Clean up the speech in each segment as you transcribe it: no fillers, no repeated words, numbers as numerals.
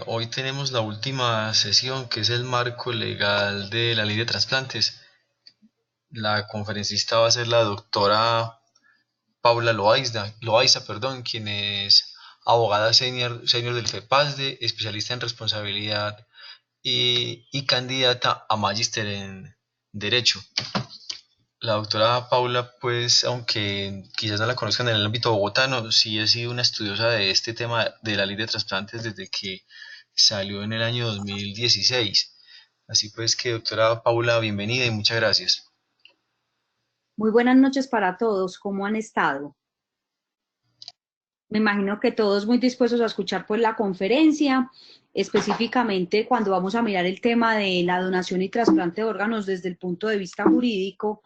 Hoy tenemos la última sesión, que es el marco legal de la ley de trasplantes. La conferencista va a ser la doctora Paula Loaiza, quien es abogada senior del FEPASDE, especialista en responsabilidad y candidata a magíster en Derecho. La doctora Paula, pues, aunque quizás no la conozcan en el ámbito bogotano, sí ha sido una estudiosa de este tema de la ley de trasplantes desde que salió en el año 2016. Así pues que, doctora Paula, bienvenida y muchas gracias. Muy buenas noches para todos. ¿Cómo han estado? Me imagino que todos muy dispuestos a escuchar pues la conferencia, específicamente cuando vamos a mirar el tema de la donación y trasplante de órganos desde el punto de vista jurídico.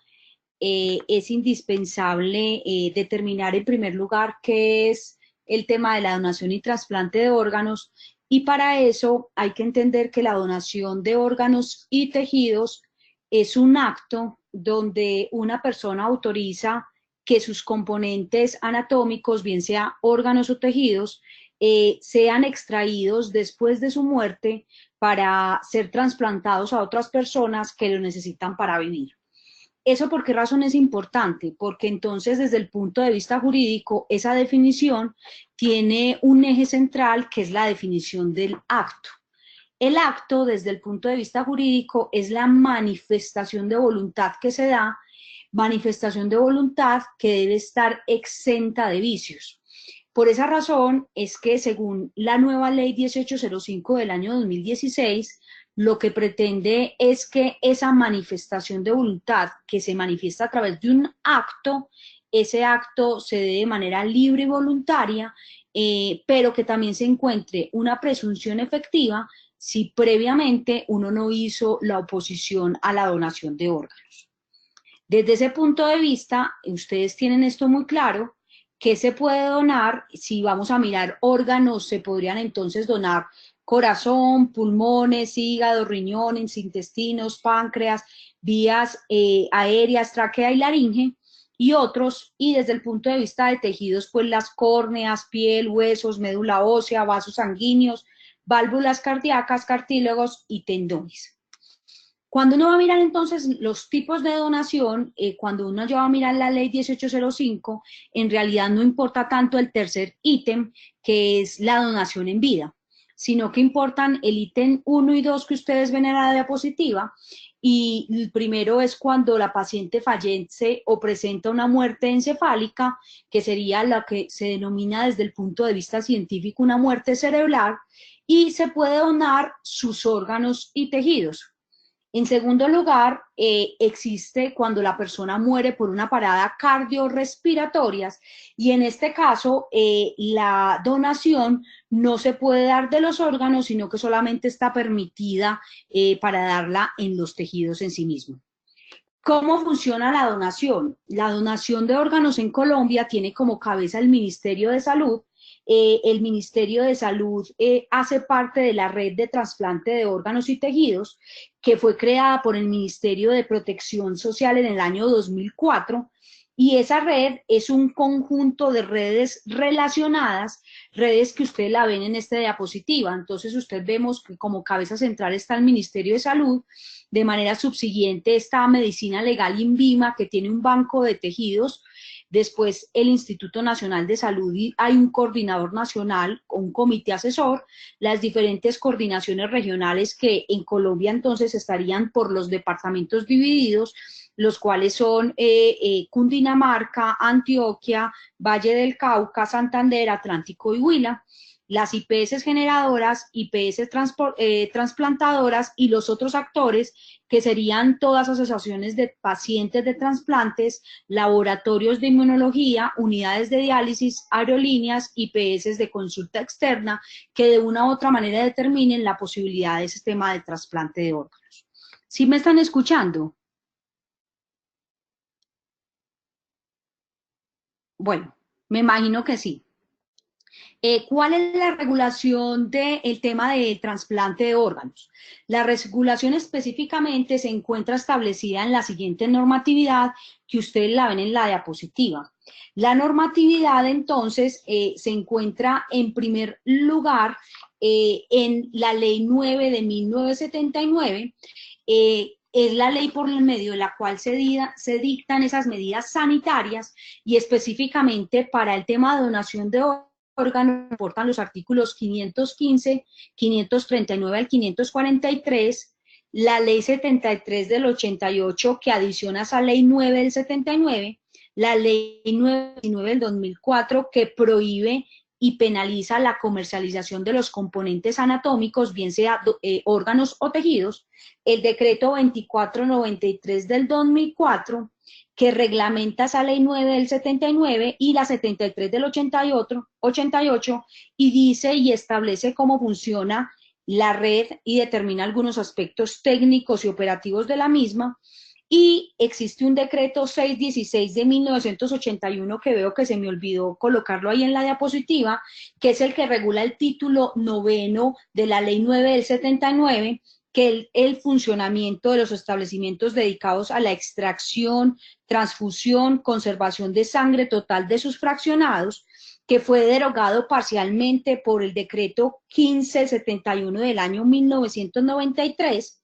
Es indispensable determinar en primer lugar qué es el tema de la donación y trasplante de órganos, y para eso hay que entender que la donación de órganos y tejidos es un acto donde una persona autoriza que sus componentes anatómicos, bien sea órganos o tejidos, sean extraídos después de su muerte para ser trasplantados a otras personas que lo necesitan para vivir. ¿Eso por qué razón es importante? Porque entonces desde el punto de vista jurídico esa definición tiene un eje central, que es la definición del acto. El acto desde el punto de vista jurídico es la manifestación de voluntad que se da, manifestación de voluntad que debe estar exenta de vicios. Por esa razón es que según la nueva ley 1805 del año 2016, lo que pretende es que esa manifestación de voluntad que se manifiesta a través de un acto, ese acto se dé de manera libre y voluntaria, pero que también se encuentre una presunción efectiva si previamente uno no hizo la oposición a la donación de órganos. Desde ese punto de vista, ustedes tienen esto muy claro. ¿Qué se puede donar? Si vamos a mirar órganos, se podrían entonces donar corazón, pulmones, hígado, riñones, intestinos, páncreas, vías aéreas, tráquea y laringe, y otros. Y desde el punto de vista de tejidos, pues las córneas, piel, huesos, médula ósea, vasos sanguíneos, válvulas cardíacas, cartílagos y tendones. Cuando uno va a mirar entonces los tipos de donación, cuando uno ya va a mirar la ley 1805, en realidad no importa tanto el tercer ítem, que es la donación en vida, sino que importan el ítem 1 y 2 que ustedes ven en la diapositiva. Y el primero es cuando la paciente fallece o presenta una muerte encefálica, que sería lo que se denomina desde el punto de vista científico una muerte cerebral, y se puede donar sus órganos y tejidos. En segundo lugar, existe cuando la persona muere por una parada cardiorrespiratoria, y en este caso la donación no se puede dar de los órganos, sino que solamente está permitida para darla en los tejidos en sí mismos. ¿Cómo funciona la donación? La donación de órganos en Colombia tiene como cabeza el Ministerio de Salud. El Ministerio de Salud hace parte de la red de trasplante de órganos y tejidos, que fue creada por el Ministerio de Protección Social en el año 2004, y esa red es un conjunto de redes relacionadas, redes que ustedes la ven en esta diapositiva. Entonces usted vemos que como cabeza central está el Ministerio de Salud. De manera subsiguiente está Medicina Legal INVIMA, que tiene un banco de tejidos. Después el Instituto Nacional de Salud, y hay un coordinador nacional, un comité asesor, las diferentes coordinaciones regionales que en Colombia entonces estarían por los departamentos divididos, los cuales son Cundinamarca, Antioquia, Valle del Cauca, Santander, Atlántico y Huila. Las IPS generadoras, IPS transplantadoras y los otros actores, que serían todas asociaciones de pacientes de trasplantes, laboratorios de inmunología, unidades de diálisis, aerolíneas, IPS de consulta externa, que de una u otra manera determinen la posibilidad de ese sistema de trasplante de órganos. ¿Sí me están escuchando? Bueno, me imagino que sí. ¿Cuál es la regulación del tema del trasplante de órganos? La regulación específicamente se encuentra establecida en la siguiente normatividad que ustedes la ven en la diapositiva. La normatividad entonces se encuentra en primer lugar en la Ley 9 de 1979, es la ley por el medio de la cual se dictan esas medidas sanitarias y específicamente para el tema de donación de órganos, reportan los artículos 515, 539 al 543, la ley 73 del 88 que adiciona a esa ley 9 del 79, la ley 9 del 2004 que prohíbe y penaliza la comercialización de los componentes anatómicos, bien sea órganos o tejidos, el decreto 2493 del 2004, que reglamenta esa ley 9 del 79 y la 73 del 88, y dice y establece cómo funciona la red y determina algunos aspectos técnicos y operativos de la misma. Y existe un decreto 616 de 1981 que veo que se me olvidó colocarlo ahí en la diapositiva, que es el que regula el título noveno de la ley 9 del 79, que el funcionamiento de los establecimientos dedicados a la extracción, transfusión, conservación de sangre total de sus fraccionados, que fue derogado parcialmente por el decreto 1571 del año 1993.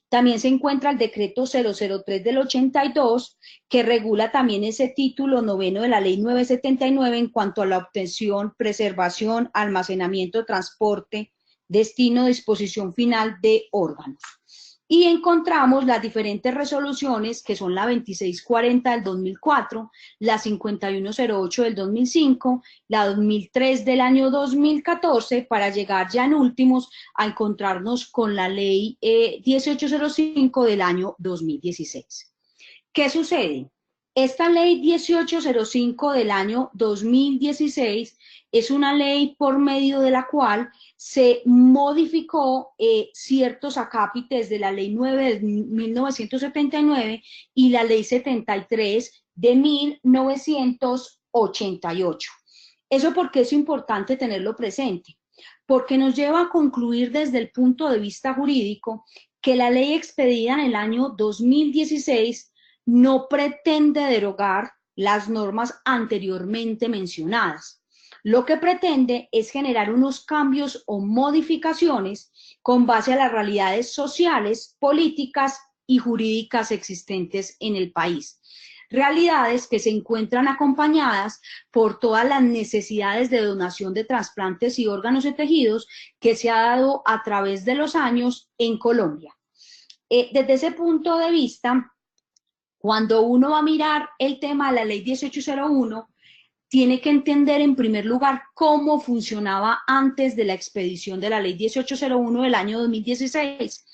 También se encuentra el decreto 003 del 82, que regula también ese título noveno de la ley 979 en cuanto a la obtención, preservación, almacenamiento, transporte, destino, disposición final de órganos. Y encontramos las diferentes resoluciones, que son la 2640 del 2004, la 5108 del 2005, la 2003 del año 2014, para llegar ya en últimos a encontrarnos con la ley 1805 del año 2016. ¿Qué sucede? Esta ley 1805 del año 2016 es una ley por medio de la cual se modificó ciertos acápites de la ley 9 de 1979 y la ley 73 de 1988. ¿Eso por qué es importante tenerlo presente? Porque nos lleva a concluir desde el punto de vista jurídico que la ley expedida en el año 2016 no pretende derogar las normas anteriormente mencionadas. Lo que pretende es generar unos cambios o modificaciones con base a las realidades sociales, políticas y jurídicas existentes en el país. Realidades que se encuentran acompañadas por todas las necesidades de donación de trasplantes y órganos y tejidos que se ha dado a través de los años en Colombia. Desde ese punto de vista, cuando uno va a mirar el tema de la ley 1801, tiene que entender en primer lugar cómo funcionaba antes de la expedición de la ley 1801 del año 2016.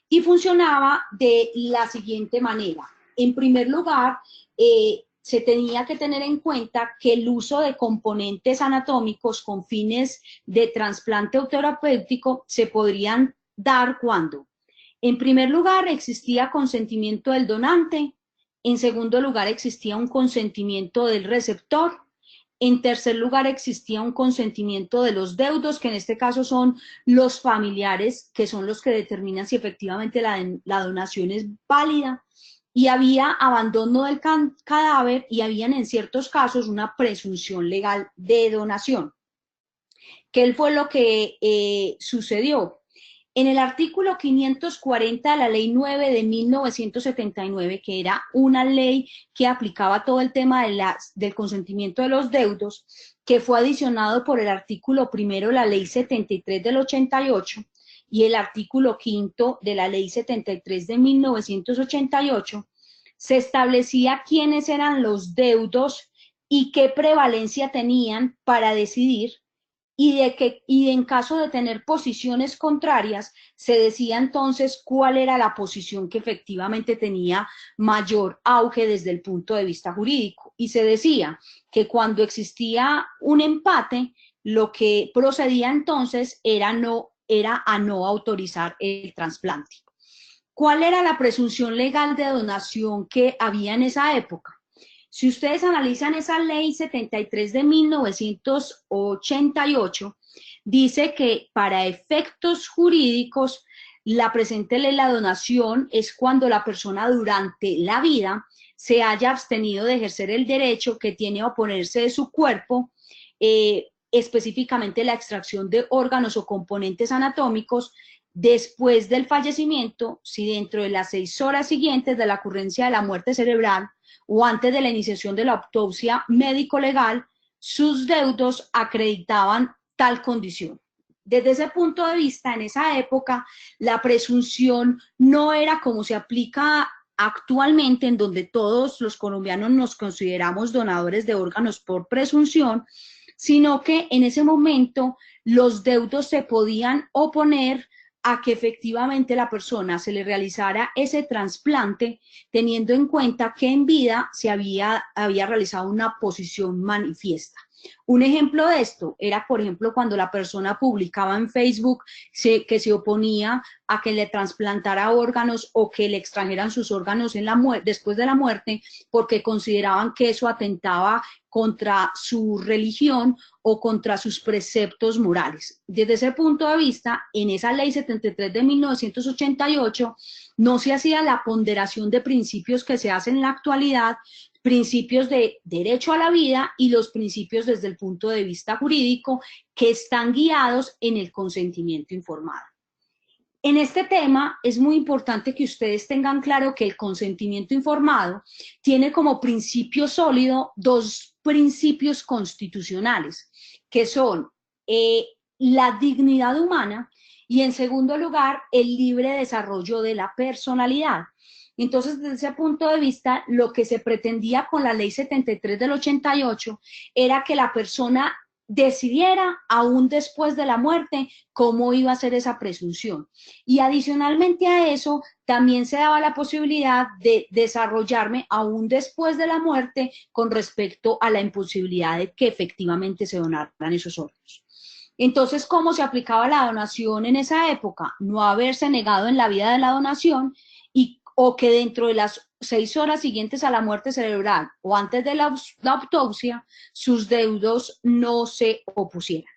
Y funcionaba de la siguiente manera. En primer lugar, se tenía que tener en cuenta que el uso de componentes anatómicos con fines de trasplante o terapéutico se podrían dar cuando, en primer lugar, existía consentimiento del donante. En segundo lugar, existía un consentimiento del receptor. En tercer lugar, existía un consentimiento de los deudos, que en este caso son los familiares, que son los que determinan si efectivamente la donación es válida. Y había abandono del cadáver y habían en ciertos casos una presunción legal de donación. ¿Qué fue lo que sucedió? En el artículo 540 de la ley 9 de 1979, que era una ley que aplicaba todo el tema del consentimiento de los deudos, que fue adicionado por el artículo primero de la ley 73 del 88 y el artículo quinto de la ley 73 de 1988, se establecía quiénes eran los deudos y qué prevalencia tenían para decidir, y en caso de tener posiciones contrarias, se decía entonces cuál era la posición que efectivamente tenía mayor auge desde el punto de vista jurídico. Y se decía que cuando existía un empate, lo que procedía entonces era a no autorizar el trasplante. ¿Cuál era la presunción legal de donación que había en esa época? Si ustedes analizan esa ley 73 de 1988, dice que para efectos jurídicos, la presente ley, la donación, es cuando la persona durante la vida se haya abstenido de ejercer el derecho que tiene a oponerse de su cuerpo, específicamente la extracción de órganos o componentes anatómicos, después del fallecimiento, si dentro de las 6 horas siguientes de la ocurrencia de la muerte cerebral o antes de la iniciación de la autopsia médico-legal, sus deudos acreditaban tal condición. Desde ese punto de vista, en esa época, la presunción no era como se aplica actualmente, en donde todos los colombianos nos consideramos donadores de órganos por presunción, sino que en ese momento los deudos se podían oponer a que efectivamente la persona se le realizara ese trasplante, teniendo en cuenta que en vida se había realizado una posición manifiesta. Un ejemplo de esto era, por ejemplo, cuando la persona publicaba en Facebook que se oponía a que le trasplantara órganos o que le extrajeran sus órganos después de la muerte, porque consideraban que eso atentaba contra su religión o contra sus preceptos morales. Desde ese punto de vista, en esa ley 73 de 1988 no se hacía la ponderación de principios que se hacen en la actualidad, principios de derecho a la vida y los principios desde el punto de vista jurídico que están guiados en el consentimiento informado. En este tema es muy importante que ustedes tengan claro que el consentimiento informado tiene como principio sólido 2 principios constitucionales, que son la dignidad humana y, en segundo lugar, el libre desarrollo de la personalidad. Entonces, desde ese punto de vista, lo que se pretendía con la ley 73 del 88 era que la persona decidiera, aún después de la muerte, cómo iba a ser esa presunción. Y adicionalmente a eso, también se daba la posibilidad de desarrollarme aún después de la muerte con respecto a la imposibilidad de que efectivamente se donaran esos órganos. Entonces, ¿cómo se aplicaba la donación en esa época? No haberse negado en la vida de la donación o que dentro de las 6 horas siguientes a la muerte cerebral o antes de la autopsia, sus deudos no se opusieran.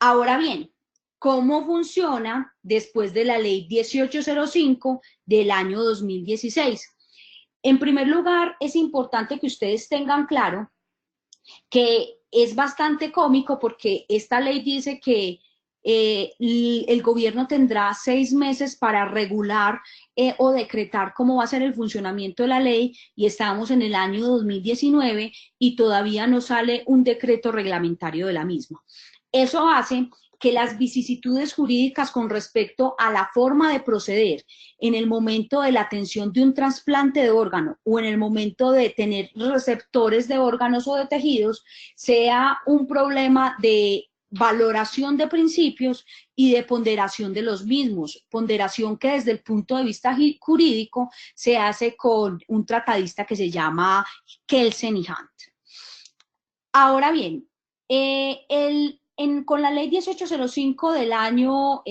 Ahora bien, ¿cómo funciona después de la ley 1805 del año 2016? En primer lugar, es importante que ustedes tengan claro que es bastante cómico porque esta ley dice que el gobierno tendrá 6 meses para regular o decretar cómo va a ser el funcionamiento de la ley, y estamos en el año 2019 y todavía no sale un decreto reglamentario de la misma. Eso hace que las vicisitudes jurídicas con respecto a la forma de proceder en el momento de la atención de un trasplante de órgano o en el momento de tener receptores de órganos o de tejidos sea un problema de valoración de principios y de ponderación de los mismos, ponderación que desde el punto de vista jurídico se hace con un tratadista que se llama Kelsen y Hunt. Ahora bien, con la ley 1805 del año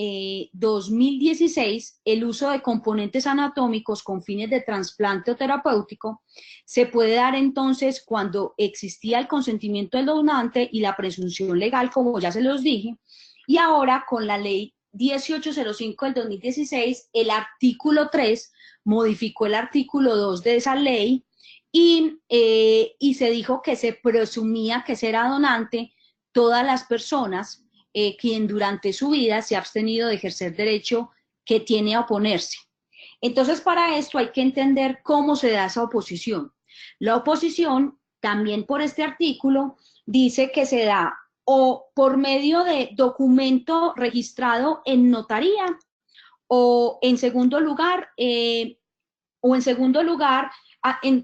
2016, el uso de componentes anatómicos con fines de trasplante o terapéutico se puede dar entonces cuando existía el consentimiento del donante y la presunción legal, como ya se los dije, y ahora con la ley 1805 del 2016, el artículo 3 modificó el artículo 2 de esa ley y se dijo que se presumía que será donante todas las personas quien durante su vida se ha abstenido de ejercer derecho que tiene a oponerse. Entonces, para esto hay que entender cómo se da esa oposición. La oposición, también por este artículo, dice que se da o por medio de documento registrado en notaría o en segundo lugar,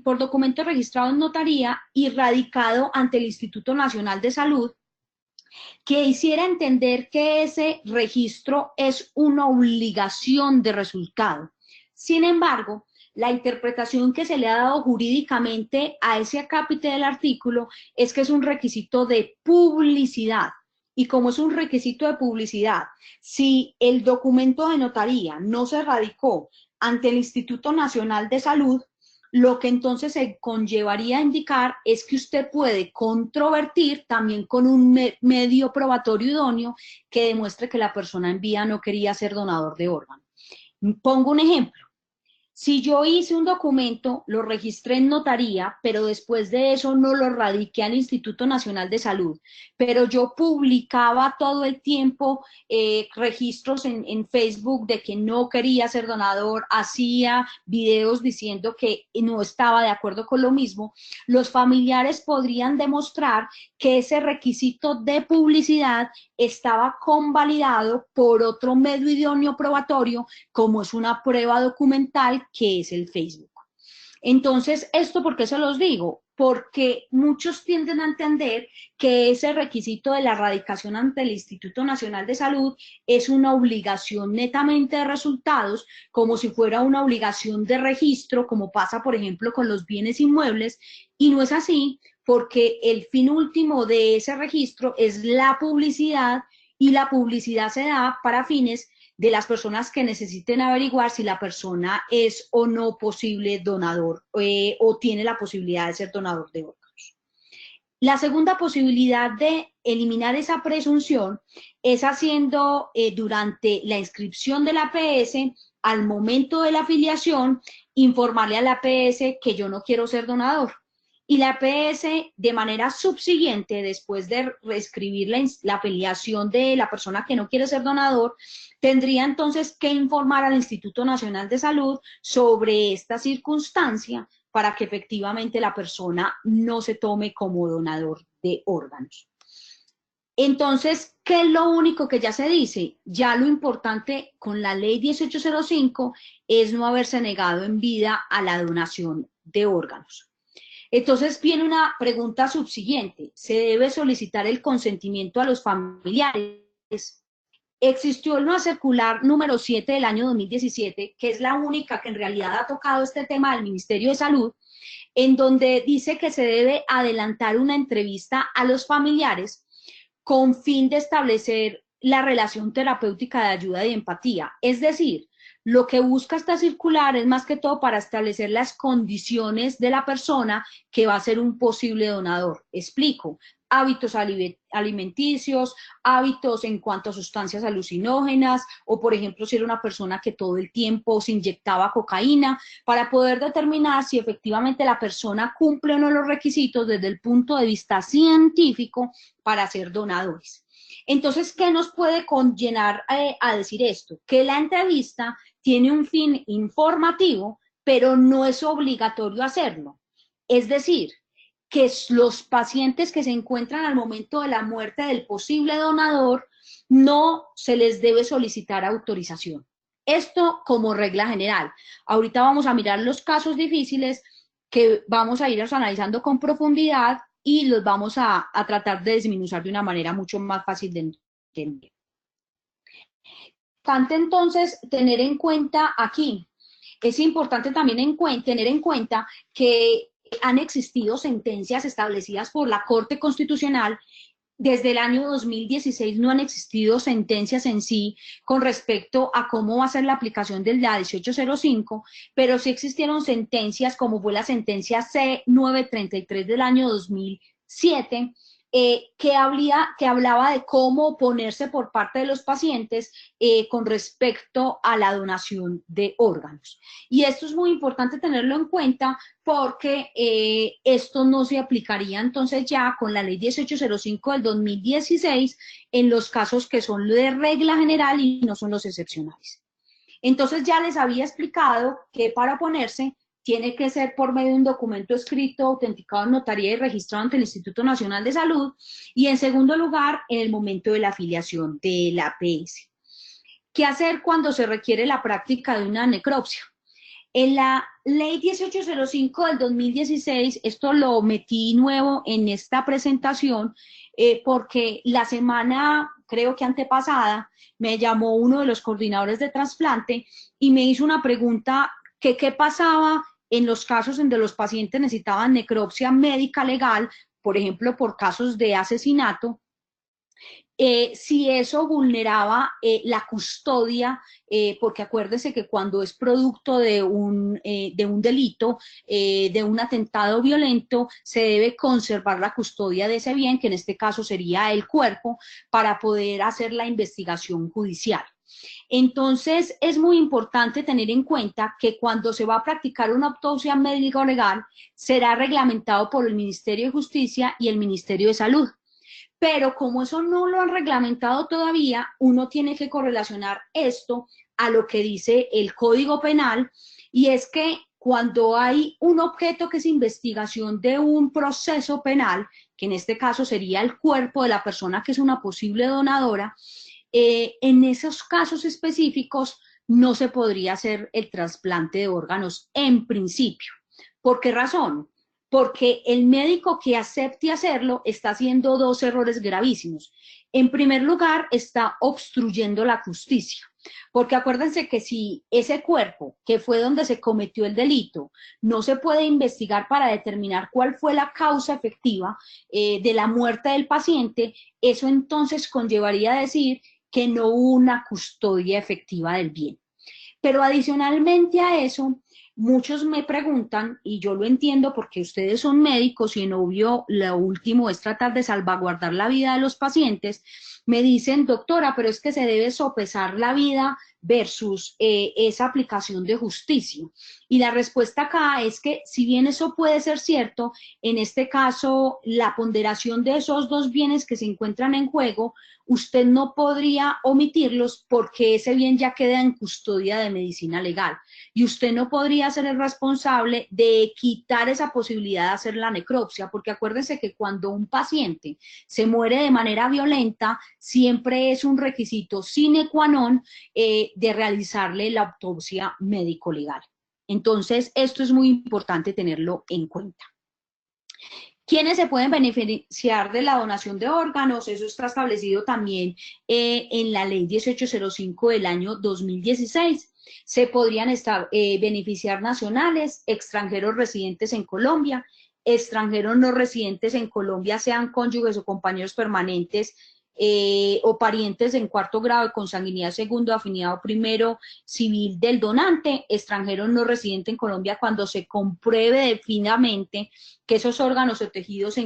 por documento registrado en notaría y radicado ante el Instituto Nacional de Salud, que hiciera entender que ese registro es una obligación de resultado. Sin embargo, la interpretación que se le ha dado jurídicamente a ese acápite del artículo es que es un requisito de publicidad. Y como es un requisito de publicidad, si el documento de notaría no se radicó ante el Instituto Nacional de Salud, lo que entonces se conllevaría a indicar es que usted puede controvertir también con un medio probatorio idóneo que demuestre que la persona en vía no quería ser donador de órganos. Pongo un ejemplo. Si yo hice un documento, lo registré en notaría, pero después de eso no lo radiqué al Instituto Nacional de Salud, pero yo publicaba todo el tiempo registros en Facebook de que no quería ser donador, hacía videos diciendo que no estaba de acuerdo con lo mismo, los familiares podrían demostrar que ese requisito de publicidad estaba convalidado por otro medio idóneo probatorio, como es una prueba documental que es el Facebook. Entonces, ¿esto por qué se los digo? Porque muchos tienden a entender que ese requisito de la radicación ante el Instituto Nacional de Salud es una obligación netamente de resultados, como si fuera una obligación de registro, como pasa, por ejemplo, con los bienes inmuebles, y no es así, porque el fin último de ese registro es la publicidad, y la publicidad se da para fines de las personas que necesiten averiguar si la persona es o no posible donador o tiene la posibilidad de ser donador de órganos. La segunda posibilidad de eliminar esa presunción es haciendo durante la inscripción de la APS, al momento de la afiliación, informarle a la APS que yo no quiero ser donador. Y la APS, de manera subsiguiente, después de reescribir la afiliación de la persona que no quiere ser donador, tendría entonces que informar al Instituto Nacional de Salud sobre esta circunstancia para que efectivamente la persona no se tome como donador de órganos. Entonces, ¿qué es lo único que ya se dice? Ya lo importante con la ley 1805 es no haberse negado en vida a la donación de órganos. Entonces viene una pregunta subsiguiente. ¿Se debe solicitar el consentimiento a los familiares? Existió una circular número 7 del año 2017, que es la única que en realidad ha tocado este tema del Ministerio de Salud, en donde dice que se debe adelantar una entrevista a los familiares con fin de establecer la relación terapéutica de ayuda y empatía. Es decir, lo que busca esta circular es más que todo para establecer las condiciones de la persona que va a ser un posible donador. Explico. Hábitos alimenticios, hábitos en cuanto a sustancias alucinógenas, o por ejemplo, si era una persona que todo el tiempo se inyectaba cocaína, para poder determinar si efectivamente la persona cumple o no los requisitos desde el punto de vista científico para ser donadores. Entonces, ¿qué nos puede conllevar a decir esto? Que la entrevista tiene un fin informativo, pero no es obligatorio hacerlo. Es decir, que los pacientes que se encuentran al momento de la muerte del posible donador no se les debe solicitar autorización. Esto como regla general. Ahorita vamos a mirar los casos difíciles que vamos a ir analizando con profundidad y los vamos a tratar de desmenuzar de una manera mucho más fácil de entender. Entonces, tener en cuenta aquí, es importante también tener en cuenta que han existido sentencias establecidas por la Corte Constitucional. Desde el año 2016 no han existido sentencias en sí con respecto a cómo va a ser la aplicación de la 1805, pero sí existieron sentencias como fue la sentencia C933 del año 2007, que hablaba de cómo oponerse por parte de los pacientes con respecto a la donación de órganos. Y esto es muy importante tenerlo en cuenta porque esto no se aplicaría entonces ya con la ley 1805 del 2016 en los casos que son de regla general y no son los excepcionales. Entonces ya les había explicado que para oponerse tiene que ser por medio de un documento escrito, autenticado en notaría y registrado ante el Instituto Nacional de Salud, y en segundo lugar, en el momento de la afiliación de la APS. ¿Qué hacer cuando se requiere la práctica de una necropsia? En la ley 1805 del 2016, esto lo metí nuevo en esta presentación, porque la semana, creo que antepasada, me llamó uno de los coordinadores de trasplante y me hizo una pregunta que qué pasaba en los casos en donde los pacientes necesitaban necropsia médica legal, por ejemplo, por casos de asesinato, si eso vulneraba la custodia, porque acuérdese que cuando es producto de un delito, de un atentado violento, se debe conservar la custodia de ese bien, que en este caso sería el cuerpo, para poder hacer la investigación judicial. Entonces, es muy importante tener en cuenta que cuando se va a practicar una autopsia médico-legal, será reglamentado por el Ministerio de Justicia y el Ministerio de Salud. Pero como eso no lo han reglamentado todavía, uno tiene que correlacionar esto a lo que dice el Código Penal, y es que cuando hay un objeto que es investigación de un proceso penal, que en este caso sería el cuerpo de la persona que es una posible donadora, en esos casos específicos no se podría hacer el trasplante de órganos en principio. ¿Por qué razón? Porque el médico que acepte hacerlo está haciendo dos errores gravísimos. En primer lugar, está obstruyendo la justicia, porque acuérdense que si ese cuerpo, que fue donde se cometió el delito, no se puede investigar para determinar cuál fue la causa efectiva de la muerte del paciente, eso entonces conllevaría a decir que no hubo una custodia efectiva del bien. Pero adicionalmente a eso, muchos me preguntan, y yo lo entiendo porque ustedes son médicos y en obvio lo último es tratar de salvaguardar la vida de los pacientes, me dicen, doctora, pero es que se debe sopesar la vida versus esa aplicación de justicia. Y la respuesta acá es que si bien eso puede ser cierto, en este caso la ponderación de esos dos bienes que se encuentran en juego, usted no podría omitirlos porque ese bien ya queda en custodia de medicina legal y usted no podría ser el responsable de quitar esa posibilidad de hacer la necropsia, porque acuérdense que cuando un paciente se muere de manera violenta, siempre es un requisito sine qua non de realizarle la autopsia médico-legal. Entonces, esto es muy importante tenerlo en cuenta. ¿Quiénes se pueden beneficiar de la donación de órganos? Eso está establecido también en la ley 1805 del año 2016. Se podrían beneficiar nacionales, extranjeros residentes en Colombia, extranjeros no residentes en Colombia, sean cónyuges o compañeros permanentes o parientes en cuarto grado de consanguinidad segundo, afinidad o primero civil del donante, extranjeros no residentes en Colombia cuando se compruebe definitivamente que esos órganos o tejidos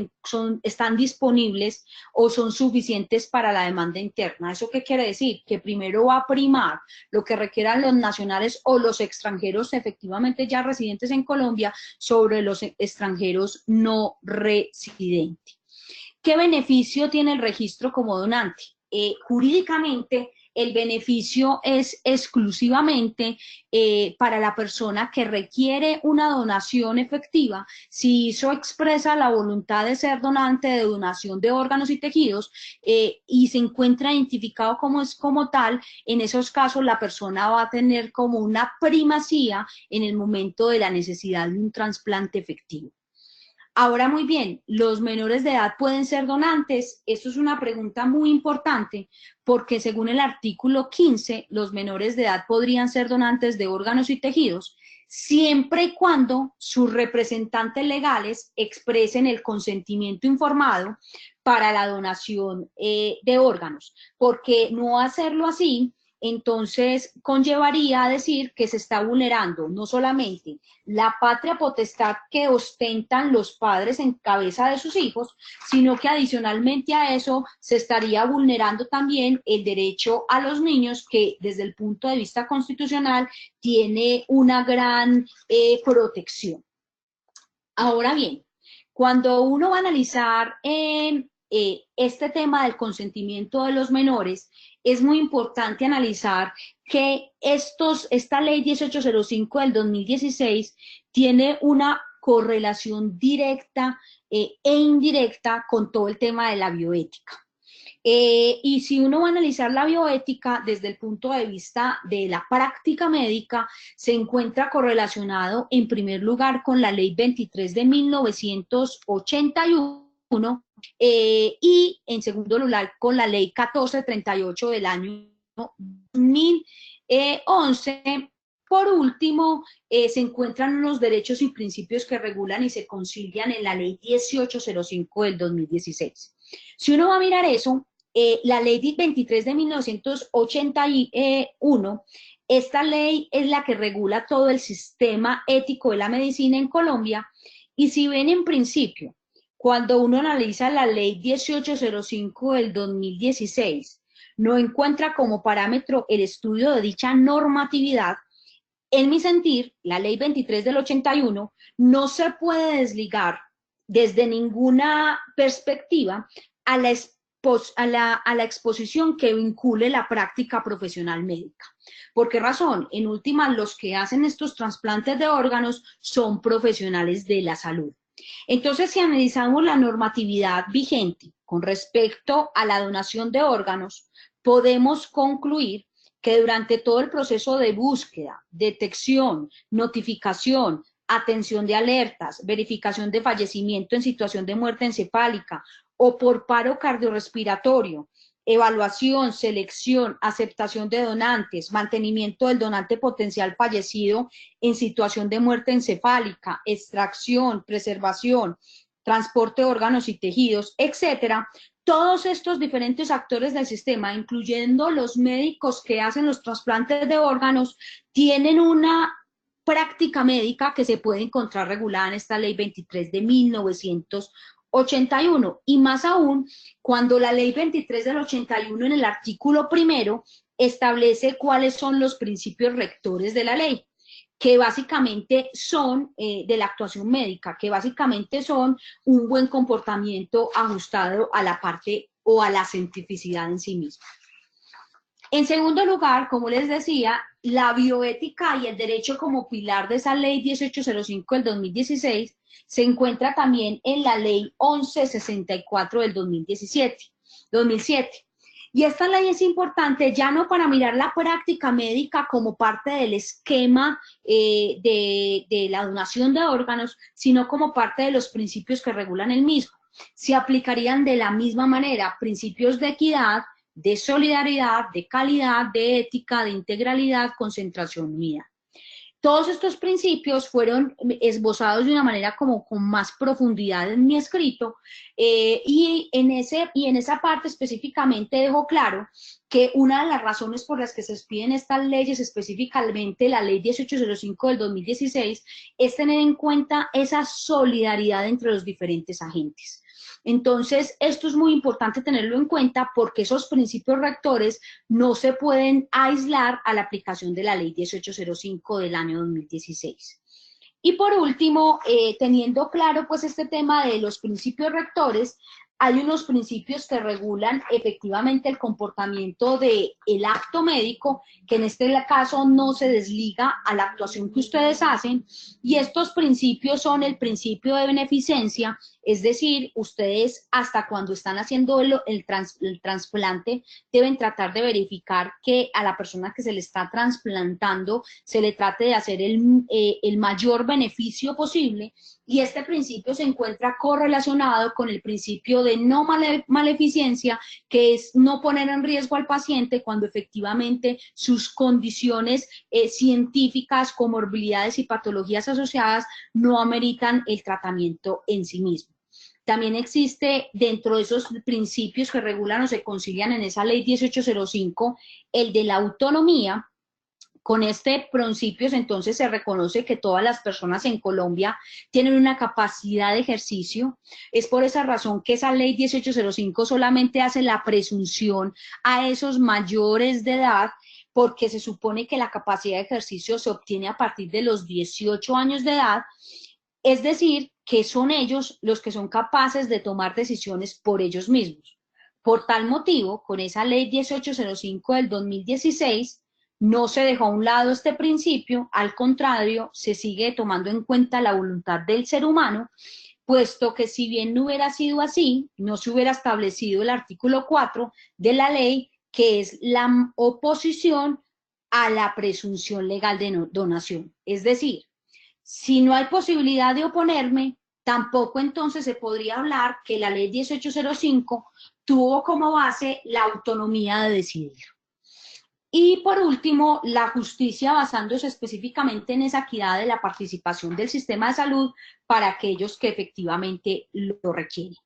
están disponibles o son suficientes para la demanda interna. ¿Eso qué quiere decir? Que primero va a primar lo que requieran los nacionales o los extranjeros efectivamente ya residentes en Colombia sobre los extranjeros no residentes. ¿Qué beneficio tiene el registro como donante? Jurídicamente, el beneficio es exclusivamente para la persona que requiere una donación efectiva. Si hizo expresa la voluntad de ser donante de donación de órganos y tejidos y se encuentra identificado como tal, en esos casos la persona va a tener como una primacía en el momento de la necesidad de un trasplante efectivo. Ahora, muy bien, ¿los menores de edad pueden ser donantes? Esto es una pregunta muy importante porque según el artículo 15, los menores de edad podrían ser donantes de órganos y tejidos siempre y cuando sus representantes legales expresen el consentimiento informado para la donación de órganos, porque no hacerlo así entonces conllevaría a decir que se está vulnerando no solamente la patria potestad que ostentan los padres en cabeza de sus hijos, sino que adicionalmente a eso se estaría vulnerando también el derecho a los niños que desde el punto de vista constitucional tiene una gran protección. Ahora bien, cuando uno va a analizar este tema del consentimiento de los menores, es muy importante analizar que esta ley 1805 del 2016 tiene una correlación directa e indirecta con todo el tema de la bioética. Y si uno va a analizar la bioética desde el punto de vista de la práctica médica, se encuentra correlacionado en primer lugar con la ley 23 de 1981 y en segundo lugar con la ley 1438 del año 2011. Por último, se encuentran unos derechos y principios que regulan y se concilian en la ley 1805 del 2016. Si uno va a mirar eso, La ley 23 de 1981, esta ley es la que regula todo el sistema ético de la medicina en Colombia, y si ven en principio, cuando uno analiza la ley 1805 del 2016, no encuentra como parámetro el estudio de dicha normatividad. En mi sentir, la ley 23 del 81 no se puede desligar desde ninguna perspectiva a la exposición que vincule la práctica profesional médica. ¿Por qué razón? En última, los que hacen estos trasplantes de órganos son profesionales de la salud. Entonces, si analizamos la normatividad vigente con respecto a la donación de órganos, podemos concluir que durante todo el proceso de búsqueda, detección, notificación, atención de alertas, verificación de fallecimiento en situación de muerte encefálica o por paro cardiorrespiratorio, evaluación, selección, aceptación de donantes, mantenimiento del donante potencial fallecido en situación de muerte encefálica, extracción, preservación, transporte de órganos y tejidos, etcétera. Todos estos diferentes actores del sistema, incluyendo los médicos que hacen los trasplantes de órganos, tienen una práctica médica que se puede encontrar regulada en esta ley 23 de 1981, y más aún cuando la ley 23 del 81 en el artículo primero establece cuáles son los principios rectores de la ley, que básicamente son de la actuación médica, que básicamente son un buen comportamiento ajustado a la parte o a la cientificidad en sí misma. En segundo lugar, como les decía, la bioética y el derecho como pilar de esa ley 1805 del 2016 se encuentra también en la ley 1164 del 2007. Y esta ley es importante ya no para mirar la práctica médica como parte del esquema de la donación de órganos, sino como parte de los principios que regulan el mismo. Se aplicarían de la misma manera principios de equidad, de solidaridad, de calidad, de ética, de integralidad, concentración unidad. Todos estos principios fueron esbozados de una manera como con más profundidad en mi escrito, y en esa parte específicamente dejo claro que una de las razones por las que se expiden estas leyes, específicamente la ley 1805 del 2016, es tener en cuenta esa solidaridad entre los diferentes agentes. Entonces, esto es muy importante tenerlo en cuenta porque esos principios rectores no se pueden aislar a la aplicación de la ley 1805 del año 2016. Y por último, teniendo claro pues este tema de los principios rectores, hay unos principios que regulan efectivamente el comportamiento del acto médico, que en este caso no se desliga a la actuación que ustedes hacen, y estos principios son el principio de beneficencia, es decir, ustedes hasta cuando están haciendo el trasplante deben tratar de verificar que a la persona que se le está trasplantando se le trate de hacer el mayor beneficio posible, y este principio se encuentra correlacionado con el principio de no maleficencia, que es no poner en riesgo al paciente cuando efectivamente sus condiciones científicas, comorbilidades y patologías asociadas no ameritan el tratamiento en sí mismo. También existe dentro de esos principios que regulan o se concilian en esa ley 1805 el de la autonomía. Con este principio entonces se reconoce que todas las personas en Colombia tienen una capacidad de ejercicio. Es por esa razón que esa ley 1805 solamente hace la presunción a esos mayores de edad, porque se supone que la capacidad de ejercicio se obtiene a partir de los 18 años de edad, es decir, que son ellos los que son capaces de tomar decisiones por ellos mismos. Por tal motivo, con esa ley 1805 del 2016, no se dejó a un lado este principio, al contrario, se sigue tomando en cuenta la voluntad del ser humano, puesto que si bien no hubiera sido así, no se hubiera establecido el artículo 4 de la ley, que es la oposición a la presunción legal de donación. Es decir, si no hay posibilidad de oponerme, tampoco entonces se podría hablar que la ley 1805 tuvo como base la autonomía de decidir. Y por último, la justicia basándose específicamente en esa equidad de la participación del sistema de salud para aquellos que efectivamente lo requieren.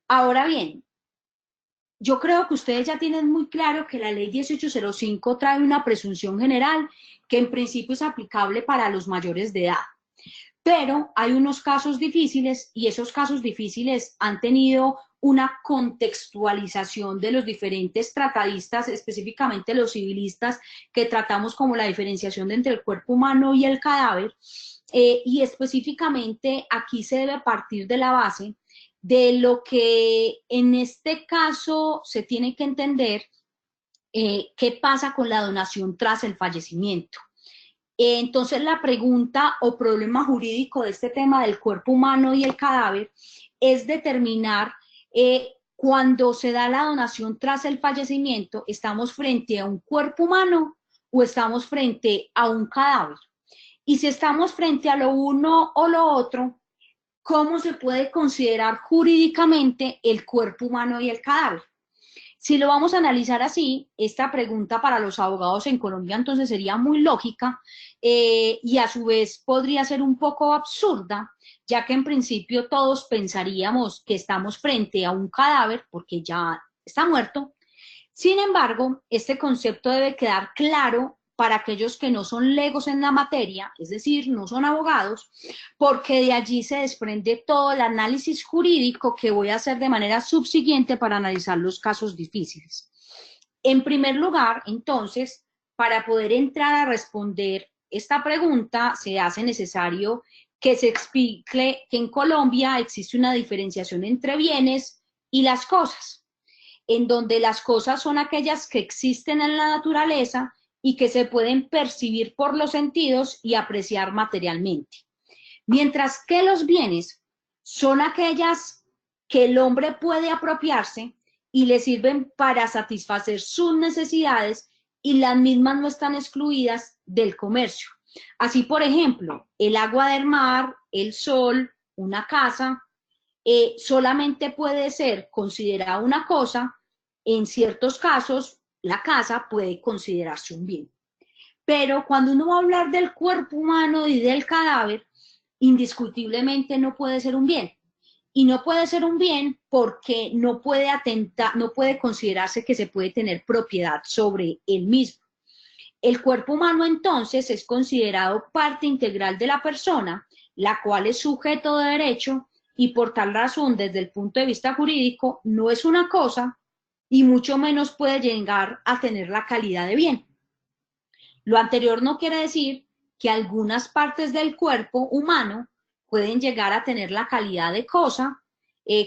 Ahora bien, yo creo que ustedes ya tienen muy claro que la ley 1805 trae una presunción general que en principio es aplicable para los mayores de edad. Pero hay unos casos difíciles y esos casos difíciles han tenido una contextualización de los diferentes tratadistas, específicamente los civilistas, que tratamos como la diferenciación entre el cuerpo humano y el cadáver. Y específicamente aquí se debe partir de la base de lo que en este caso se tiene que entender qué pasa con la donación tras el fallecimiento. Entonces la pregunta o problema jurídico de este tema del cuerpo humano y el cadáver es determinar cuando se da la donación tras el fallecimiento, ¿estamos frente a un cuerpo humano o estamos frente a un cadáver? Y si estamos frente a lo uno o lo otro, ¿cómo se puede considerar jurídicamente el cuerpo humano y el cadáver? Si lo vamos a analizar así, esta pregunta para los abogados en Colombia entonces sería muy lógica y a su vez podría ser un poco absurda, ya que en principio todos pensaríamos que estamos frente a un cadáver porque ya está muerto. Sin embargo, este concepto debe quedar claro para aquellos que no son legos en la materia, es decir, no son abogados, porque de allí se desprende todo el análisis jurídico que voy a hacer de manera subsiguiente para analizar los casos difíciles. En primer lugar, entonces, para poder entrar a responder esta pregunta, se hace necesario que se explique que en Colombia existe una diferenciación entre bienes y las cosas, en donde las cosas son aquellas que existen en la naturaleza y que se pueden percibir por los sentidos y apreciar materialmente. Mientras que los bienes son aquellas que el hombre puede apropiarse y le sirven para satisfacer sus necesidades y las mismas no están excluidas del comercio. Así, por ejemplo, el agua del mar, el sol, una casa, solamente puede ser considerada una cosa. En ciertos casos, la casa puede considerarse un bien. Pero cuando uno va a hablar del cuerpo humano y del cadáver, indiscutiblemente no puede ser un bien. Y no puede ser un bien porque no puede atentar, no puede considerarse que se puede tener propiedad sobre él mismo. El cuerpo humano entonces es considerado parte integral de la persona, la cual es sujeto de derecho y por tal razón, desde el punto de vista jurídico, no es una cosa y mucho menos puede llegar a tener la calidad de bien. Lo anterior no quiere decir que algunas partes del cuerpo humano pueden llegar a tener la calidad de cosa,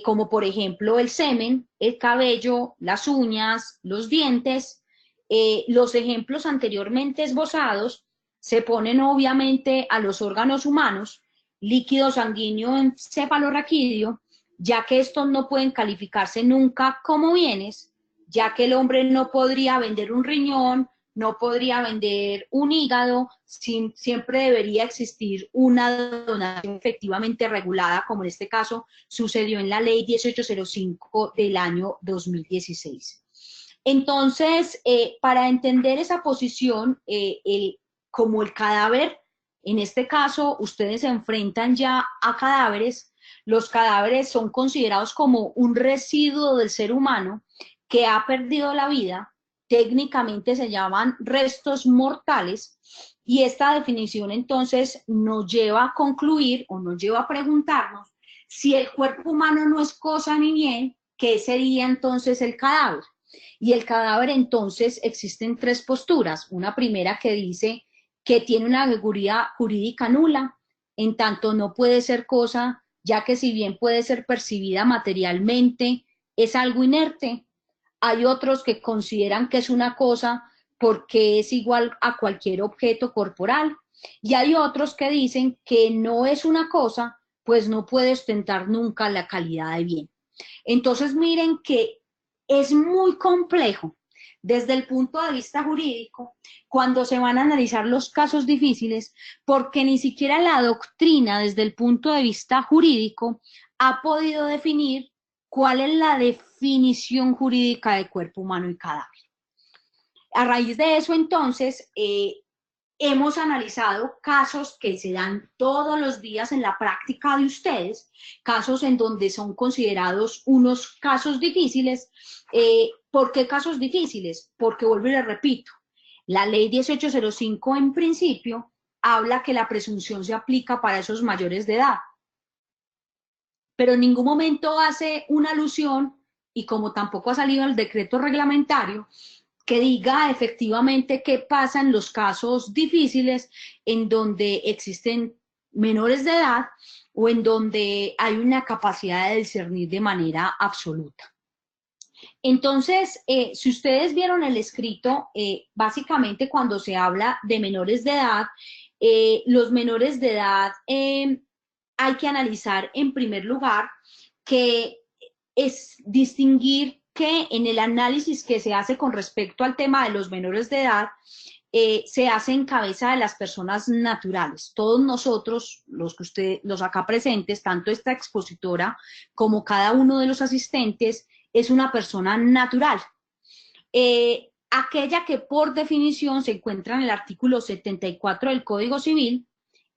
como por ejemplo el semen, el cabello, las uñas, los dientes. Los ejemplos anteriormente esbozados se ponen obviamente a los órganos humanos, líquido sanguíneo encefalorraquídeo, ya que estos no pueden calificarse nunca como bienes, ya que el hombre no podría vender un riñón, no podría vender un hígado, siempre debería existir una donación efectivamente regulada, como en este caso sucedió en la ley 1805 del año 2016. Entonces, para entender esa posición, como el cadáver, en este caso, ustedes se enfrentan ya a cadáveres, los cadáveres son considerados como un residuo del ser humano que ha perdido la vida, técnicamente se llaman restos mortales, y esta definición entonces nos lleva a concluir o nos lleva a preguntarnos si el cuerpo humano no es cosa ni bien, ¿qué sería entonces el cadáver? Y el cadáver entonces existen tres posturas. Una primera que dice que tiene una categoría jurídica nula, en tanto no puede ser cosa, ya que si bien puede ser percibida materialmente, es algo inerte. Hay otros que consideran que es una cosa porque es igual a cualquier objeto corporal. Y hay otros que dicen que no es una cosa, pues no puede ostentar nunca la calidad de bien. Entonces miren que es muy complejo desde el punto de vista jurídico cuando se van a analizar los casos difíciles, porque ni siquiera la doctrina desde el punto de vista jurídico ha podido definir cuál es la definición jurídica de cuerpo humano y cadáver. A raíz de eso, entonces, hemos analizado casos que se dan todos los días en la práctica de ustedes, casos en donde son considerados unos casos difíciles. ¿Por qué casos difíciles? Porque, vuelvo y les repito, la ley 1805 en principio habla que la presunción se aplica para esos mayores de edad, pero en ningún momento hace una alusión, y como tampoco ha salido el decreto reglamentario, que diga efectivamente qué pasa en los casos difíciles en donde existen menores de edad o en donde hay una capacidad de discernir de manera absoluta. Entonces, si ustedes vieron el escrito, básicamente cuando se habla de menores de edad, los menores de edad hay que analizar en primer lugar que es distinguir que en el análisis que se hace con respecto al tema de los menores de edad, se hace en cabeza de las personas naturales. Todos nosotros, los acá presentes, tanto esta expositora como cada uno de los asistentes, es una persona natural. Aquella que por definición se encuentra en el artículo 74 del Código Civil,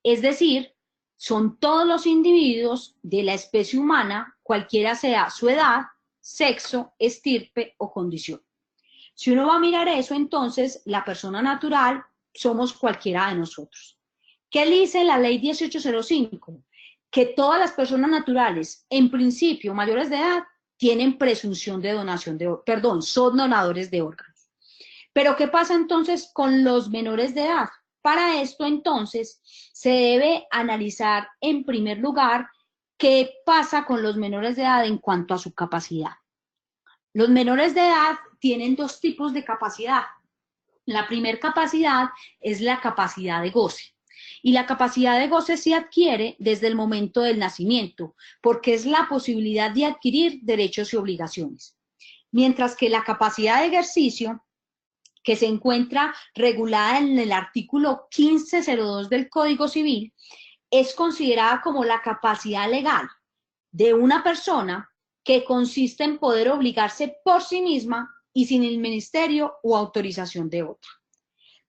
es decir, son todos los individuos de la especie humana, cualquiera sea su edad, sexo, estirpe o condición. Si uno va a mirar eso, entonces la persona natural somos cualquiera de nosotros. ¿Qué dice la ley 1805? Que todas las personas naturales, en principio mayores de edad, tienen presunción de donación de, perdón, son donadores de órganos. Pero ¿qué pasa entonces con los menores de edad? Para esto entonces se debe analizar en primer lugar qué pasa con los menores de edad en cuanto a su capacidad. Los menores de edad tienen dos tipos de capacidad. La primera capacidad es la capacidad de goce. Y la capacidad de goce se adquiere desde el momento del nacimiento, porque es la posibilidad de adquirir derechos y obligaciones. Mientras que la capacidad de ejercicio, que se encuentra regulada en el artículo 1502 del Código Civil, es considerada como la capacidad legal de una persona que consiste en poder obligarse por sí misma y sin el ministerio o autorización de otra.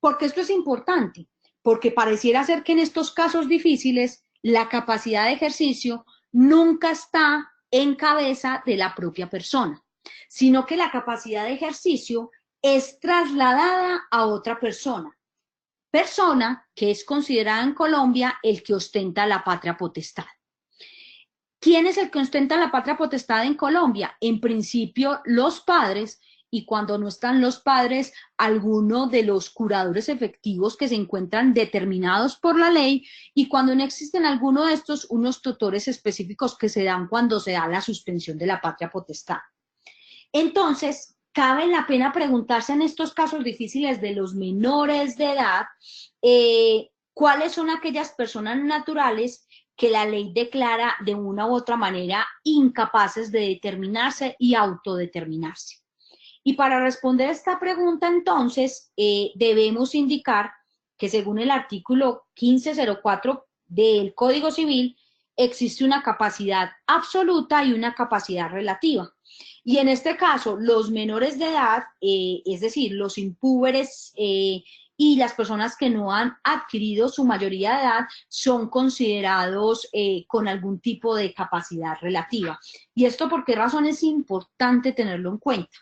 ¿Por qué esto es importante? Porque pareciera ser que en estos casos difíciles la capacidad de ejercicio nunca está en cabeza de la propia persona, sino que la capacidad de ejercicio es trasladada a otra persona, persona que es considerada en Colombia el que ostenta la patria potestad. ¿Quién es el que ostenta la patria potestad en Colombia? En principio, los padres, y cuando no están los padres, alguno de los curadores efectivos que se encuentran determinados por la ley, y cuando no existen alguno de estos, unos tutores específicos que se dan cuando se da la suspensión de la patria potestad. Entonces, cabe la pena preguntarse en estos casos difíciles de los menores de edad, ¿cuáles son aquellas personas naturales que la ley declara de una u otra manera incapaces de determinarse y autodeterminarse? Y para responder esta pregunta, entonces, debemos indicar que según el artículo 1504 del Código Civil, existe una capacidad absoluta y una capacidad relativa. Y en este caso, los menores de edad, es decir, los impúberes y las personas que no han adquirido su mayoría de edad, son considerados con algún tipo de capacidad relativa. ¿Y esto por qué razón es importante tenerlo en cuenta?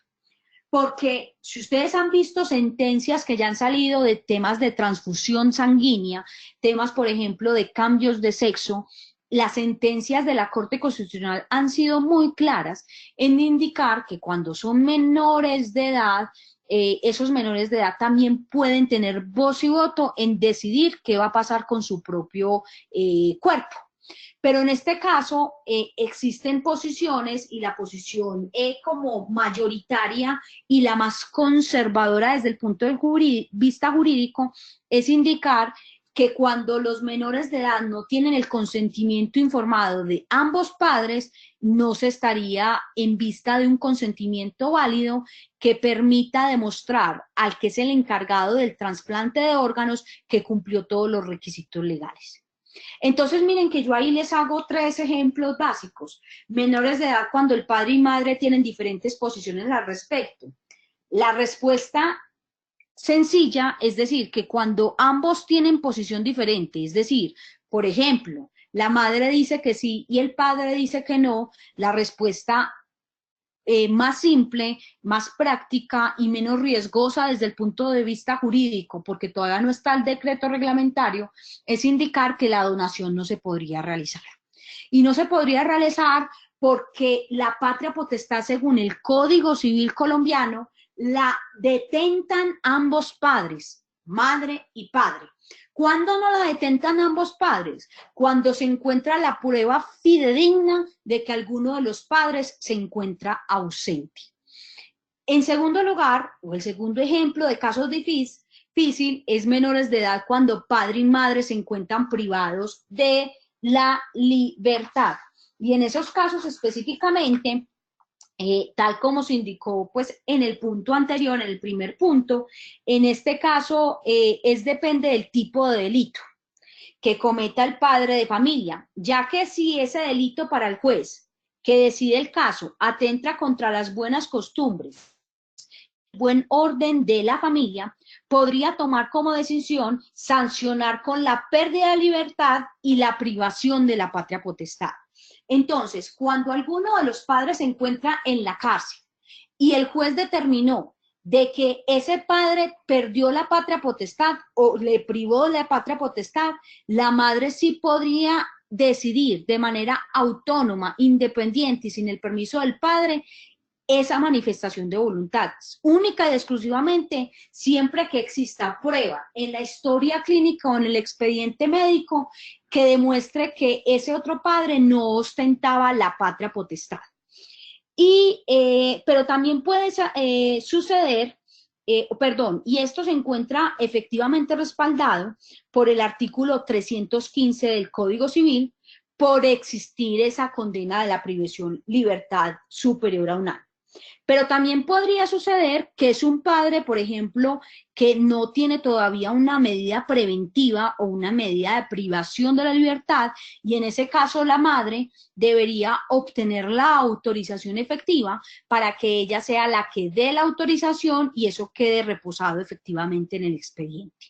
Porque si ustedes han visto sentencias que ya han salido de temas de transfusión sanguínea, temas, por ejemplo, de cambios de sexo, las sentencias de la Corte Constitucional han sido muy claras en indicar que cuando son menores de edad, esos menores de edad también pueden tener voz y voto en decidir qué va a pasar con su propio cuerpo. Pero en este caso existen posiciones y la posición como mayoritaria y la más conservadora desde el punto de vista jurídico es indicar que cuando los menores de edad no tienen el consentimiento informado de ambos padres, no se estaría en vista de un consentimiento válido que permita demostrar al que es el encargado del trasplante de órganos que cumplió todos los requisitos legales. Entonces, miren que yo ahí les hago 3 ejemplos básicos. Menores de edad cuando el padre y madre tienen diferentes posiciones al respecto. La respuesta sencilla, es decir, que cuando ambos tienen posición diferente, es decir, por ejemplo, la madre dice que sí y el padre dice que no, la respuesta más simple, más práctica y menos riesgosa desde el punto de vista jurídico, porque todavía no está el decreto reglamentario, es indicar que la donación no se podría realizar. Y no se podría realizar porque la patria potestad, según el Código Civil colombiano, la detentan ambos padres, madre y padre. ¿Cuándo no la detentan ambos padres? Cuando se encuentra la prueba fidedigna de que alguno de los padres se encuentra ausente. En segundo lugar, o el segundo ejemplo de casos difícil, es menores de edad cuando padre y madre se encuentran privados de la libertad. Y en esos casos específicamente, tal como se indicó pues en el punto anterior, en el primer punto, en este caso depende del tipo de delito que cometa el padre de familia, ya que si ese delito para el juez que decide el caso atenta contra las buenas costumbres, buen orden de la familia, podría tomar como decisión sancionar con la pérdida de libertad y la privación de la patria potestad. Entonces, cuando alguno de los padres se encuentra en la cárcel y el juez determinó de que ese padre perdió la patria potestad o le privó de la patria potestad, la madre sí podría decidir de manera autónoma, independiente y sin el permiso del padre esa manifestación de voluntad, única y exclusivamente siempre que exista prueba en la historia clínica o en el expediente médico que demuestre que ese otro padre no ostentaba la patria potestad. Pero también puede suceder, y esto se encuentra efectivamente respaldado por el artículo 315 del Código Civil, por existir esa condena de la privación libertad superior a un año. Pero también podría suceder que es un padre, por ejemplo, que no tiene todavía una medida preventiva o una medida de privación de la libertad y en ese caso la madre debería obtener la autorización efectiva para que ella sea la que dé la autorización y eso quede reposado efectivamente en el expediente.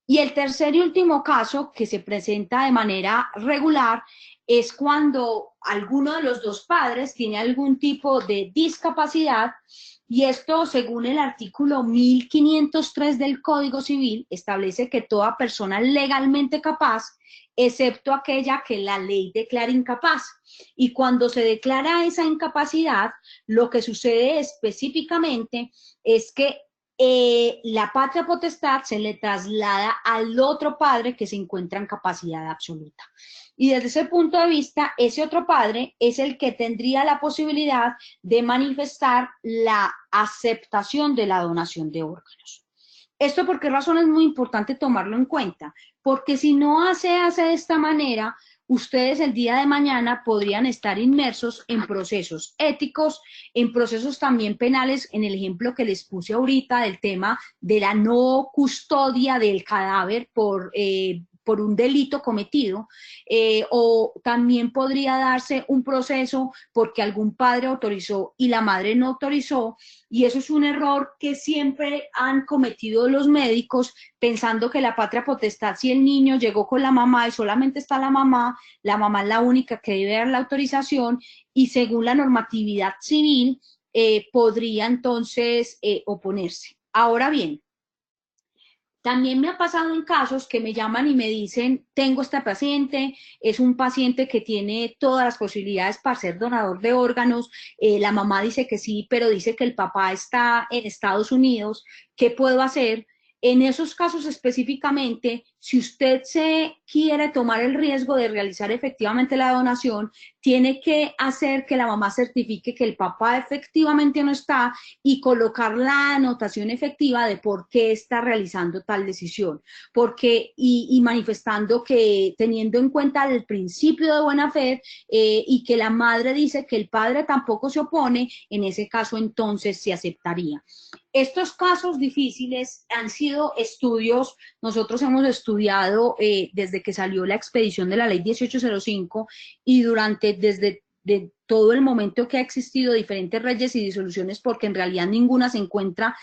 Y el tercer y último caso que se presenta de manera regular es cuando alguno de los dos padres tiene algún tipo de discapacidad y esto, según el artículo 1503 del Código Civil, establece que toda persona legalmente capaz, excepto aquella que la ley declara incapaz. Y cuando se declara esa incapacidad, lo que sucede específicamente es que la patria potestad se le traslada al otro padre que se encuentra en capacidad absoluta. Y desde ese punto de vista, ese otro padre es el que tendría la posibilidad de manifestar la aceptación de la donación de órganos. ¿Esto por qué razón es muy importante tomarlo en cuenta? Porque si no se hace de esta manera, ustedes el día de mañana podrían estar inmersos en procesos éticos, en procesos también penales, en el ejemplo que les puse ahorita del tema de la no custodia del cadáver por un delito cometido, o también podría darse un proceso porque algún padre autorizó y la madre no autorizó, y eso es un error que siempre han cometido los médicos, pensando que la patria potestad, si el niño llegó con la mamá y solamente está la mamá es la única que debe dar la autorización y según la normatividad civil podría entonces oponerse. Ahora bien, también me ha pasado en casos que me llaman y me dicen, tengo esta paciente, es un paciente que tiene todas las posibilidades para ser donador de órganos, la mamá dice que sí, pero dice que el papá está en Estados Unidos, ¿qué puedo hacer? En esos casos específicamente, si usted se quiere tomar el riesgo de realizar efectivamente la donación, tiene que hacer que la mamá certifique que el papá efectivamente no está y colocar la anotación efectiva de por qué está realizando tal decisión, porque y manifestando que teniendo en cuenta el principio de buena fe y que la madre dice que el padre tampoco se opone, en ese caso entonces se aceptaría. Estos casos difíciles han sido estudios, nosotros hemos estudiado desde que salió la expedición de la ley 1805 y desde todo el momento que ha existido diferentes reyes y disoluciones, porque en realidad ninguna se encuentra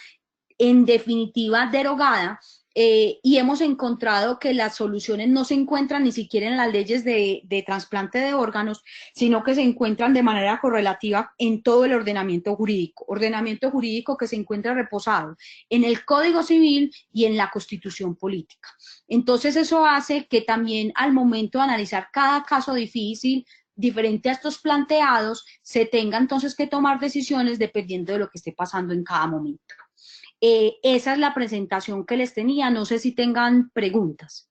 en definitiva derogada, y hemos encontrado que las soluciones no se encuentran ni siquiera en las leyes de trasplante de órganos, sino que se encuentran de manera correlativa en todo el ordenamiento jurídico que se encuentra reposado en el Código Civil y en la Constitución Política. Entonces eso hace que también al momento de analizar cada caso difícil, diferente a estos planteados, se tenga entonces que tomar decisiones dependiendo de lo que esté pasando en cada momento. Esa es la presentación que les tenía, no sé si tengan preguntas.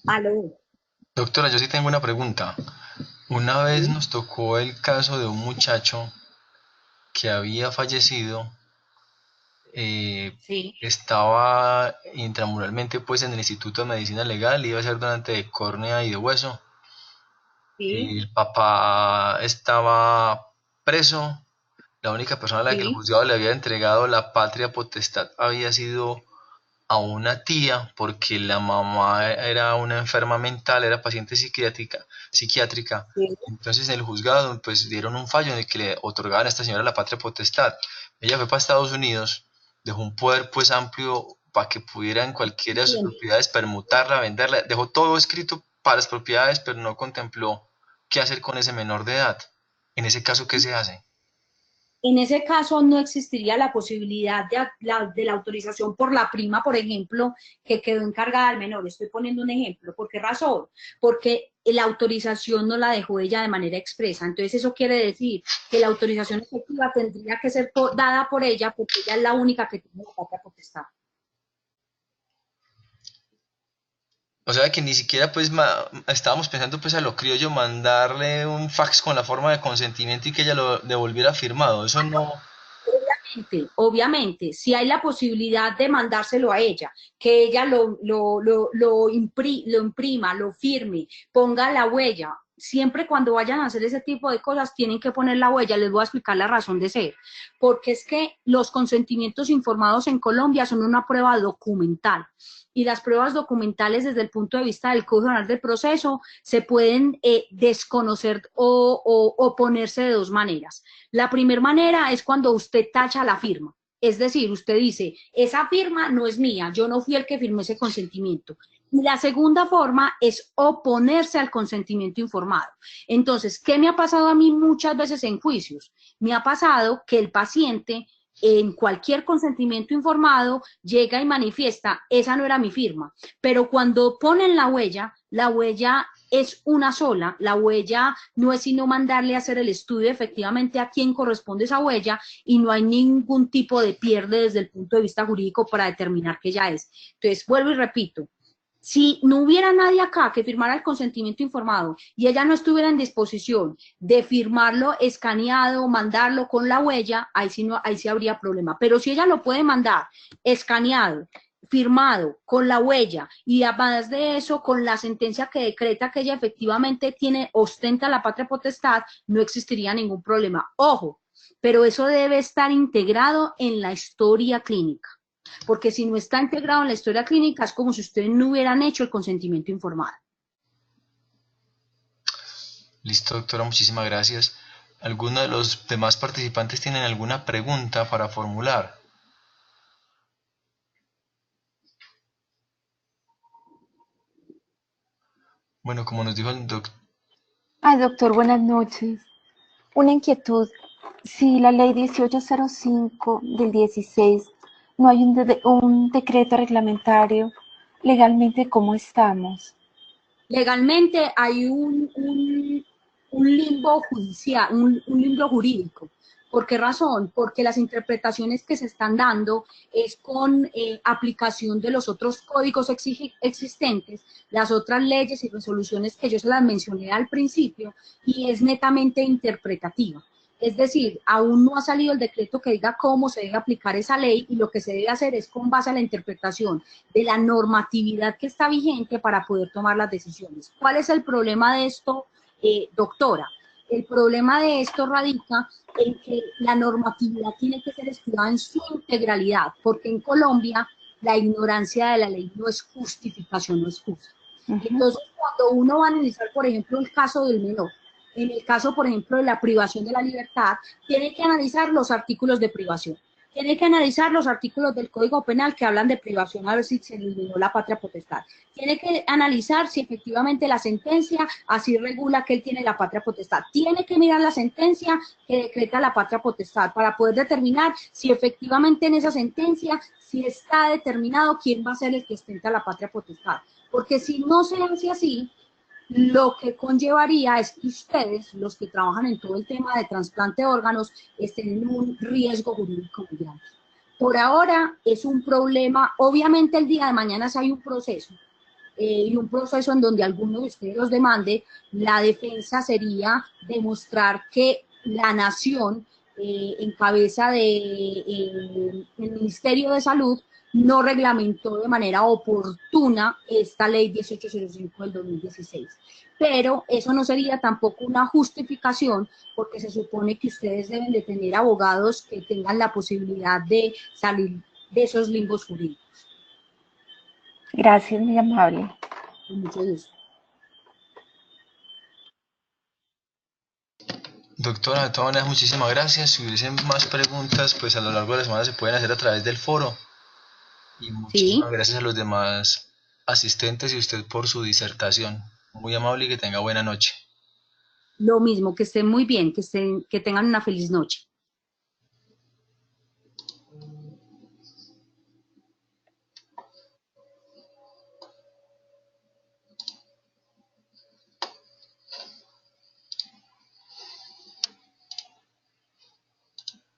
Aló. Doctora, yo sí tengo una pregunta. Una vez Sí, nos tocó el caso de un muchacho que había fallecido, eh, sí, estaba intramuralmente pues en el Instituto de Medicina Legal, iba a ser donante de córnea y de hueso. sí, El papá estaba preso, la única persona a la que el sí, juzgado le había entregado la patria potestad había sido a una tía, porque la mamá era una enferma mental, era paciente psiquiátrica. sí. Entonces en el juzgado pues dieron un fallo en el que le otorgaban a esta señora la patria potestad. Ella fue para Estados Unidos, dejó un poder pues amplio para que pudiera en cualquiera de sus Bien. propiedades permutarla, venderla, dejó todo escrito para las propiedades, pero no contempló qué hacer con ese menor de edad. En ese caso, ¿qué se hace? En ese caso no existiría la posibilidad de la autorización por la prima, por ejemplo, que quedó encargada al menor. Estoy poniendo un ejemplo. ¿Por qué razón? Porque la autorización no la dejó ella de manera expresa. Entonces eso quiere decir que la autorización efectiva tendría que ser dada por ella porque ella es la única que tiene la patria potestad. O sea que ni siquiera pues estábamos pensando pues a lo criollo mandarle un fax con la forma de consentimiento y que ella lo devolviera firmado. Eso no. Obviamente, si hay la posibilidad de mandárselo a ella, que ella lo imprima, lo firme, ponga la huella, siempre cuando vayan a hacer ese tipo de cosas tienen que poner la huella, les voy a explicar la razón de ser, porque es que los consentimientos informados en Colombia son una prueba documental y las pruebas documentales desde el punto de vista del Código Penal del Proceso se pueden desconocer o ponerse de dos maneras. La primera manera es cuando usted tacha la firma. Es decir, usted dice, esa firma no es mía, yo no fui el que firmó ese consentimiento. Y la segunda forma es oponerse al consentimiento informado. Entonces, ¿qué me ha pasado a mí muchas veces en juicios? Me ha pasado que el paciente en cualquier consentimiento informado llega y manifiesta, esa no era mi firma, pero cuando ponen la huella es una sola, la huella no es sino mandarle a hacer el estudio efectivamente a quién corresponde esa huella y no hay ningún tipo de pierde desde el punto de vista jurídico para determinar que ya es. Entonces, vuelvo y repito, si no hubiera nadie acá que firmara el consentimiento informado y ella no estuviera en disposición de firmarlo escaneado, mandarlo con la huella, ahí sí, no, ahí sí habría problema. Pero si ella lo puede mandar escaneado, firmado, con la huella y además de eso, con la sentencia que decreta que ella efectivamente ostenta la patria potestad, no existiría ningún problema. Ojo, pero eso debe estar integrado en la historia clínica, porque si no está integrado en la historia clínica es como si ustedes no hubieran hecho el consentimiento informado. Listo, doctora, muchísimas gracias. ¿Alguno de los demás participantes tienen alguna pregunta para formular? Bueno, como nos dijo el doctor. Ay, doctor, buenas noches. Una inquietud. Si la ley 1805 del 16 no hay un decreto reglamentario, legalmente, ¿cómo estamos? Legalmente hay un limbo judicial, un limbo jurídico. ¿Por qué razón? Porque las interpretaciones que se están dando es con aplicación de los otros códigos existentes, las otras leyes y resoluciones que yo se las mencioné al principio, y es netamente interpretativa. Es decir, aún no ha salido el decreto que diga cómo se debe aplicar esa ley y lo que se debe hacer es con base a la interpretación de la normatividad que está vigente para poder tomar las decisiones. ¿Cuál es el problema de esto doctora, el problema de esto radica en que la normatividad tiene que ser estudiada en su integralidad, porque en Colombia la ignorancia de la ley no es justificación, no es excusa. Entonces, cuando uno va a analizar, por ejemplo, el caso del menor, en el caso, por ejemplo, de la privación de la libertad, tiene que analizar los artículos de privación, tiene que analizar los artículos del Código Penal que hablan de privación, a ver si se eliminó la patria potestad. Tiene que analizar si efectivamente la sentencia así regula que él tiene la patria potestad. Tiene que mirar la sentencia que decreta la patria potestad para poder determinar si efectivamente en esa sentencia, si está determinado quién va a ser el que ostenta la patria potestad. Porque si no se hace así, lo que conllevaría es que ustedes, los que trabajan en todo el tema de trasplante de órganos, estén en un riesgo jurídico muy grande. Por ahora es un problema, obviamente el día de mañana si hay un proceso, y un proceso en donde alguno de ustedes los demande, la defensa sería demostrar que la nación, en cabeza del Ministerio de Salud, no reglamentó de manera oportuna esta ley 1805 del 2016. Pero eso no sería tampoco una justificación, porque se supone que ustedes deben de tener abogados que tengan la posibilidad de salir de esos limbos jurídicos. Gracias, muy amable. Con mucho gusto. Doctora, de todas maneras, muchísimas gracias. Si hubiesen más preguntas, pues a lo largo de la semana se pueden hacer a través del foro. Y muchísimas Sí, gracias a los demás asistentes y a usted por su disertación. Muy amable y que tenga buena noche. lo mismo, que estén muy bien, que tengan una feliz noche.